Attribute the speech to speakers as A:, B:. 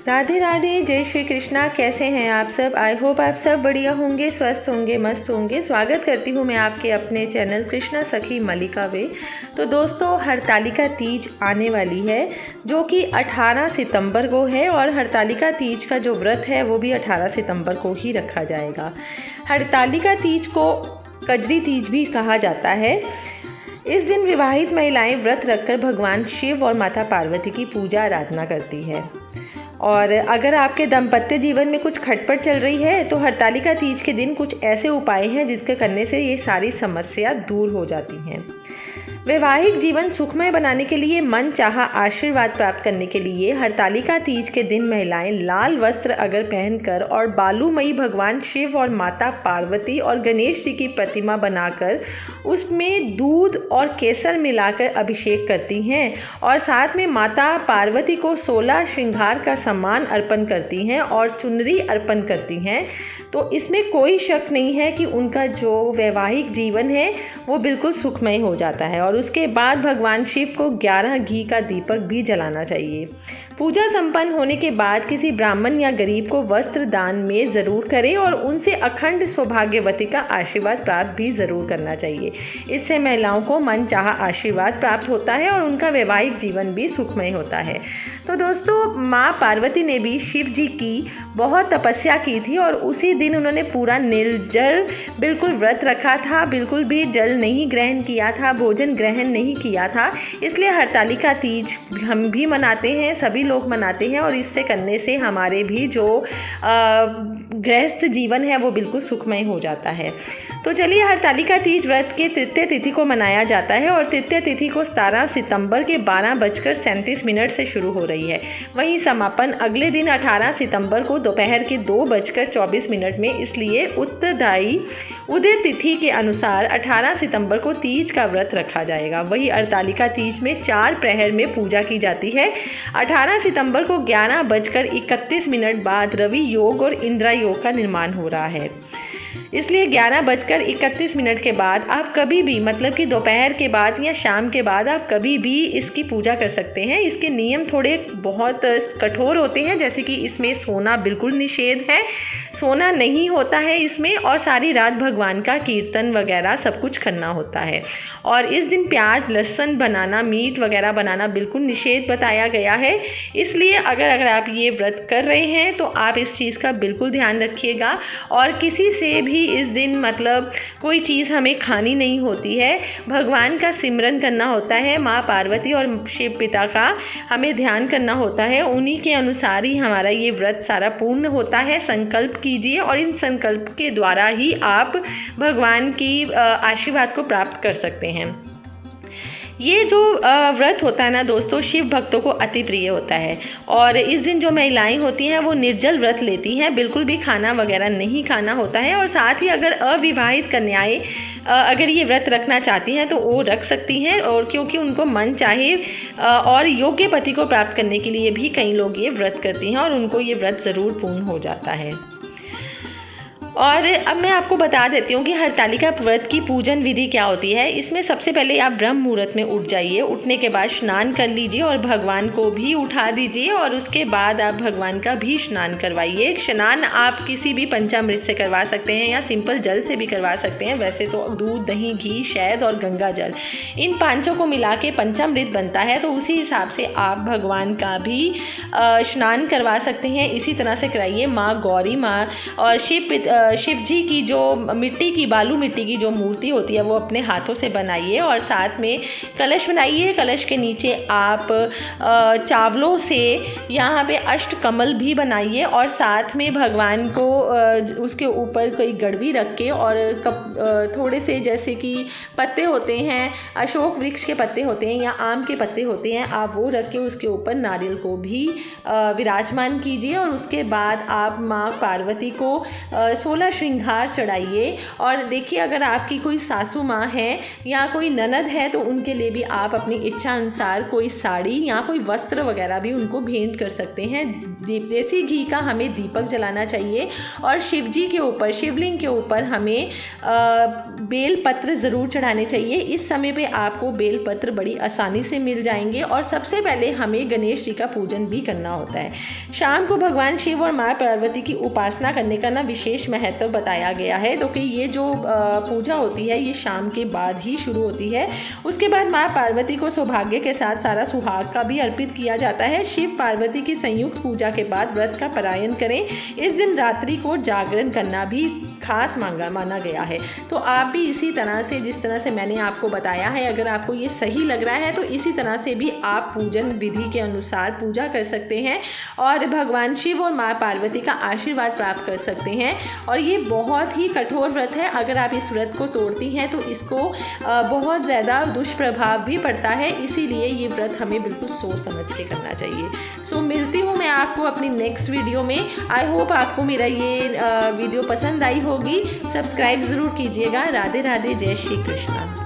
A: राधे राधे, जय श्री कृष्णा। कैसे हैं आप सब? आई होप आप सब बढ़िया होंगे, स्वस्थ होंगे, मस्त होंगे। स्वागत करती हूँ मैं आपके अपने चैनल कृष्णा सखी मल्लिका वे। तो दोस्तों, हरतालिका तीज आने वाली है जो कि 18 सितंबर को है और हरतालिका तीज का जो व्रत है वो भी 18 सितंबर को ही रखा जाएगा। हरतालिका तीज को कजरी तीज भी कहा जाता है। इस दिन विवाहित महिलाएं व्रत रखकर भगवान शिव और माता पार्वती की पूजा आराधना करती है। और अगर आपके दाम्पत्य जीवन में कुछ खटपट चल रही है तो हरतालिका तीज के दिन कुछ ऐसे उपाय हैं जिसके करने से ये सारी समस्या दूर हो जाती हैं। वैवाहिक जीवन सुखमय बनाने के लिए, मन चाहा आशीर्वाद प्राप्त करने के लिए हरतालिका तीज के दिन महिलाएं लाल वस्त्र अगर पहनकर और बालूमयी भगवान शिव और माता पार्वती और गणेश जी की प्रतिमा बनाकर उसमें दूध और केसर मिलाकर अभिषेक करती हैं और साथ में माता पार्वती को 16 श्रृंगार का सामान अर्पण करती हैं और चुनरी अर्पण करती हैं, तो इसमें कोई शक नहीं है कि उनका जो वैवाहिक जीवन है वो बिल्कुल सुखमय हो जाता है। और उसके बाद भगवान शिव को 11 घी का दीपक भी जलाना चाहिए। पूजा संपन्न होने के बाद किसी ब्राह्मण या गरीब को वस्त्र दान में ज़रूर करें और उनसे अखंड सौभाग्यवती का आशीर्वाद प्राप्त भी ज़रूर करना चाहिए। इससे महिलाओं को मन चाहा आशीर्वाद प्राप्त होता है और उनका वैवाहिक जीवन भी सुखमय होता है। तो दोस्तों, माँ पार्वती ने भी शिव जी की बहुत तपस्या की थी और उसी दिन उन्होंने पूरा निर्जल बिल्कुल व्रत रखा था, बिल्कुल भी जल नहीं ग्रहण किया था, भोजन ग्रहण नहीं किया था। इसलिए हरतालिका तीज हम भी मनाते हैं, सभी लोग मनाते हैं और इससे करने से हमारे भी जो गृहस्थ जीवन है वो बिल्कुल सुखमय हो जाता है। तो चलिए, हरतालिका तीज व्रत के तृतीय तिथि को मनाया जाता है और तृतीय तिथि को 17 सितंबर के 12:37 से शुरू हो रही है। वहीं समापन अगले दिन 18 सितंबर को दोपहर के 2:24 में, इसलिए उत्तरदायी उदय तिथि के अनुसार 18 सितंबर को तीज का व्रत रखा जाएगा। वही हरतालिका तीज में 4 प्रहर में पूजा की जाती है। 18 सितंबर को 11:31 बाद रवि योग और इंद्रा योग का निर्माण हो रहा है। इसलिए 11:31 के बाद आप कभी भी, मतलब कि दोपहर के बाद या शाम के बाद आप कभी भी इसकी पूजा कर सकते हैं। इसके नियम थोड़े बहुत कठोर होते हैं, जैसे कि इसमें सोना बिल्कुल निषेध है, सोना नहीं होता है इसमें, और सारी रात भगवान का कीर्तन वगैरह सब कुछ करना होता है। और इस दिन प्याज, लहसुन बनाना, मीट वगैरह बनाना बिल्कुल निषेध बताया गया है। इसलिए अगर आप ये व्रत कर रहे हैं तो आप इस चीज़ का बिल्कुल ध्यान रखिएगा। और किसी से भी इस दिन, मतलब कोई चीज़ हमें खानी नहीं होती है, भगवान का सिमरन करना होता है, माँ पार्वती और शिव पिता का हमें ध्यान करना होता है। उन्हीं के अनुसार ही हमारा ये व्रत सारा पूर्ण होता है। संकल्प कीजिए और इन संकल्प के द्वारा ही आप भगवान की आशीर्वाद को प्राप्त कर सकते हैं। ये जो व्रत होता है ना दोस्तों, शिव भक्तों को अति प्रिय होता है। और इस दिन जो महिलाएं होती हैं वो निर्जल व्रत लेती हैं, बिल्कुल भी खाना वगैरह नहीं खाना होता है। और साथ ही अगर अविवाहित कन्याएं अगर ये व्रत रखना चाहती हैं तो वो रख सकती हैं, और क्योंकि उनको मन चाहे और योग्य पति को प्राप्त करने के लिए भी कई लोग ये व्रत करती हैं और उनको ये व्रत ज़रूर पूर्ण हो जाता है। और अब मैं आपको बता देती हूँ कि हरतालिका व्रत की पूजन विधि क्या होती है। इसमें सबसे पहले आप ब्रह्म मुहूर्त में उठ जाइए, उठने के बाद स्नान कर लीजिए और भगवान को भी उठा दीजिए, और उसके बाद आप भगवान का भी स्नान करवाइए। स्नान आप किसी भी पंचामृत से करवा सकते हैं या सिंपल जल से भी करवा सकते हैं। वैसे तो दूध, दही, घी, शहद और गंगा जल, इन पांचों को मिला के पंचामृत बनता है, तो उसी हिसाब से आप भगवान का भी स्नान करवा सकते हैं। इसी तरह से कराइए। माँ गौरी, माँ और शिव जी की जो मिट्टी की, बालू मिट्टी की जो मूर्ति होती है वो अपने हाथों से बनाइए और साथ में कलश बनाइए। कलश के नीचे आप चावलों से यहाँ पे अष्टकमल भी बनाइए और साथ में भगवान को उसके ऊपर कोई गड़वी रख के और थोड़े से, जैसे कि पत्ते होते हैं, अशोक वृक्ष के पत्ते होते हैं या आम के पत्ते होते हैं, आप वो रख के उसके ऊपर नारियल को भी विराजमान कीजिए। और उसके बाद आप माँ पार्वती को 16 श्रृंगार चढ़ाइए। और देखिए, अगर आपकी कोई सासू माँ है या कोई ननद है तो उनके लिए भी आप अपनी इच्छा अनुसार कोई साड़ी या कोई वस्त्र वगैरह भी उनको भेंट कर सकते हैं। देसी घी का हमें दीपक जलाना चाहिए और शिव जी के ऊपर, शिवलिंग के ऊपर हमें बेल पत्र ज़रूर चढ़ाने चाहिए। इस समय पे आपको बेल पत्र बड़ी आसानी से मिल जाएंगे। और सबसे पहले हमें गणेश जी का पूजन भी करना होता है। शाम को भगवान शिव और माँ पार्वती की उपासना करने का विशेष महत्व बताया गया है। तो कि ये जो पूजा होती है ये शाम के बाद ही शुरू होती है। उसके बाद माँ पार्वती को सौभाग्य के साथ सारा सुहाग का भी अर्पित किया जाता है। शिव पार्वती की संयुक्त पूजा के बाद व्रत का पारायण करें। इस दिन रात्रि को जागरण करना भी खास माना गया है। तो आप भी इसी तरह से, जिस तरह से मैंने आपको बताया है, अगर आपको ये सही लग रहा है तो इसी तरह से भी आप पूजन विधि के अनुसार पूजा कर सकते हैं और भगवान शिव और माँ पार्वती का आशीर्वाद प्राप्त कर सकते हैं। और ये बहुत ही कठोर व्रत है। अगर आप इस व्रत को तोड़ती हैं तो इसको बहुत ज़्यादा दुष्प्रभाव भी पड़ता है। इसीलिए ये व्रत हमें बिल्कुल सोच समझ के करना चाहिए। सो मिलती हूँ मैं आपको अपनी नेक्स्ट वीडियो में। आई होप आपको मेरा ये वीडियो पसंद आई होगी। सब्सक्राइब ज़रूर कीजिएगा। राधे राधे, जय श्री कृष्णा।